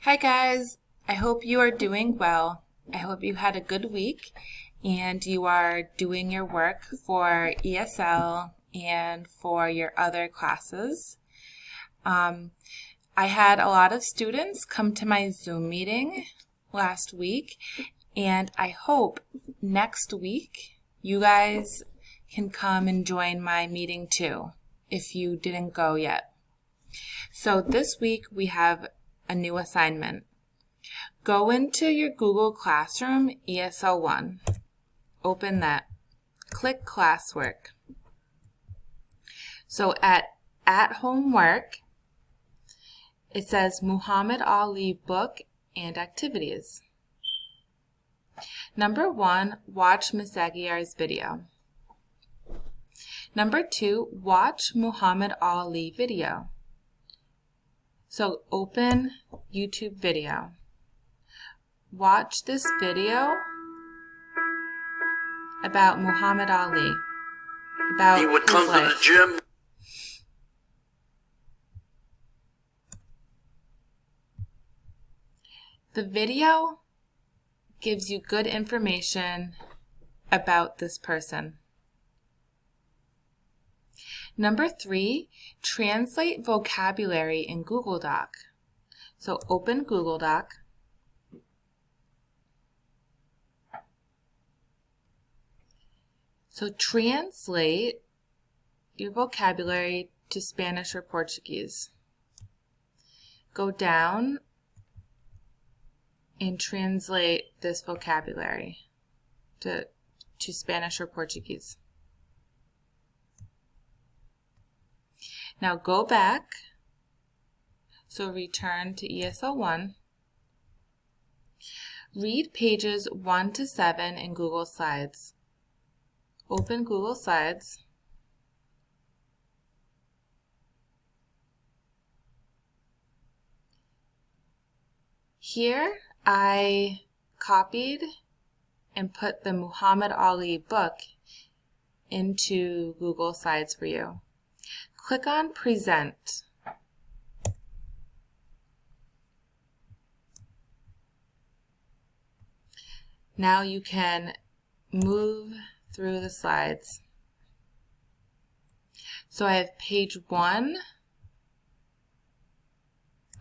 Hi guys, I hope you are doing well. I hope you had a good week and you are doing your work for ESL and for your other classes. I had a lot of students come to my Zoom meeting last week, and I hope next week you guys can come and join my meeting too, if you didn't go yet. So this week we have a new assignment. Go into your Google Classroom ESL 1. Open that. Click Classwork. So at home work, it says Muhammad Ali book and activities. Number 1, watch Miss Aguiar's video. Number 2, watch Muhammad Ali video. So open YouTube video. Watch this video about Muhammad Ali, about he would his come life. to the gym. The video gives you good information about this person. Number 3, translate vocabulary in Google Doc. So open Google Doc. So translate your vocabulary to Spanish or Portuguese. Go down and translate this vocabulary to Spanish or Portuguese. Now go back, so return to ESL 1. Read pages 1 to 7 in Google Slides. Open Google Slides. Here I copied and put the Muhammad Ali book into Google Slides for you. Click on Present. Now you can move through the slides. So I have page 1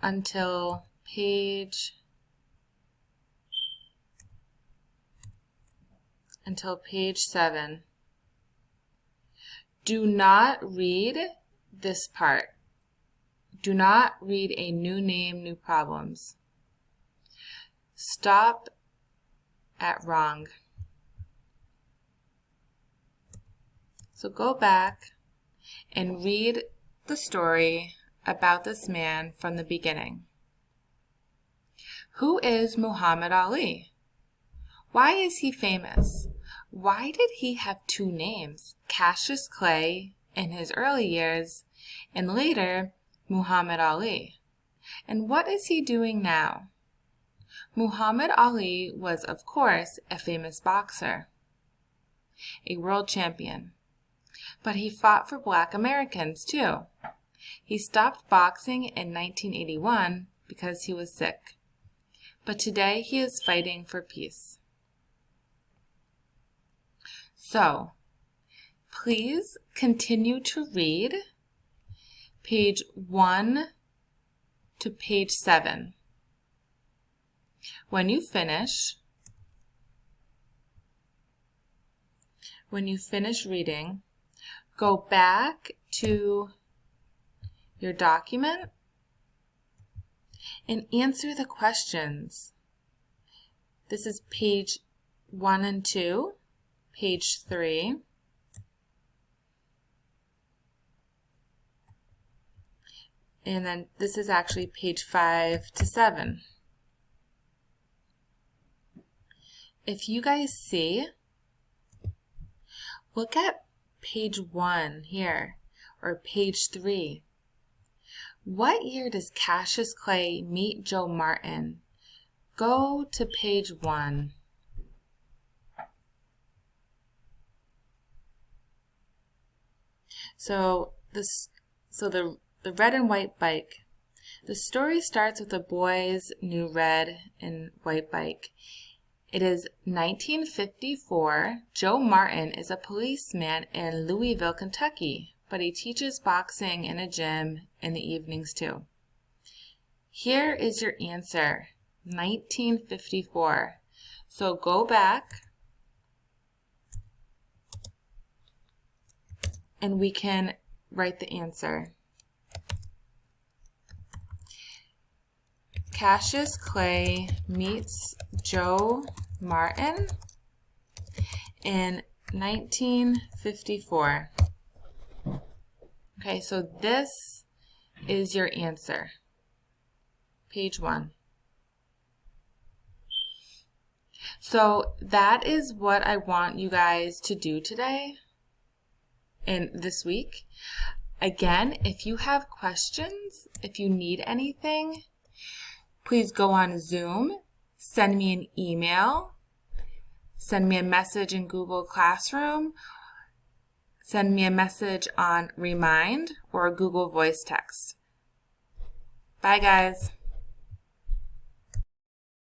until page 7. Do not read this part. Do not read a new name, new problems. Stop at wrong. So go back and read the story about this man from the beginning. Who is Muhammad Ali? Why is he famous? Why did he have 2 names, Cassius Clay in his early years and later Muhammad Ali? And what is he doing now? Muhammad Ali was, of course, a famous boxer, a world champion. But he fought for Black Americans too. He stopped boxing in 1981 because he was sick. But today he is fighting for peace. So, please continue to read page 1 to page 7. When you finish reading, go back to your document and answer the questions. This is page 1 and 2, page 3, and then this is actually page 5 to 7. If you guys see, look at page 1 here, or page 3. What year does Cassius Clay meet Joe Martin? Go to page 1. So the red and white bike. The story starts with a boy's new red and white bike. It is 1954. Joe Martin is a policeman in Louisville, Kentucky, but he teaches boxing in a gym in the evenings too. Here is your answer, 1954. So go back and we can write the answer. Cassius Clay meets Joe Martin in 1954. Okay, so this is your answer. Page 1. So that is what I want you guys to do today and this week. Again, if you have questions, if you need anything, please go on Zoom, send me an email, send me a message in Google Classroom, send me a message on Remind or Google Voice Text. Bye, guys.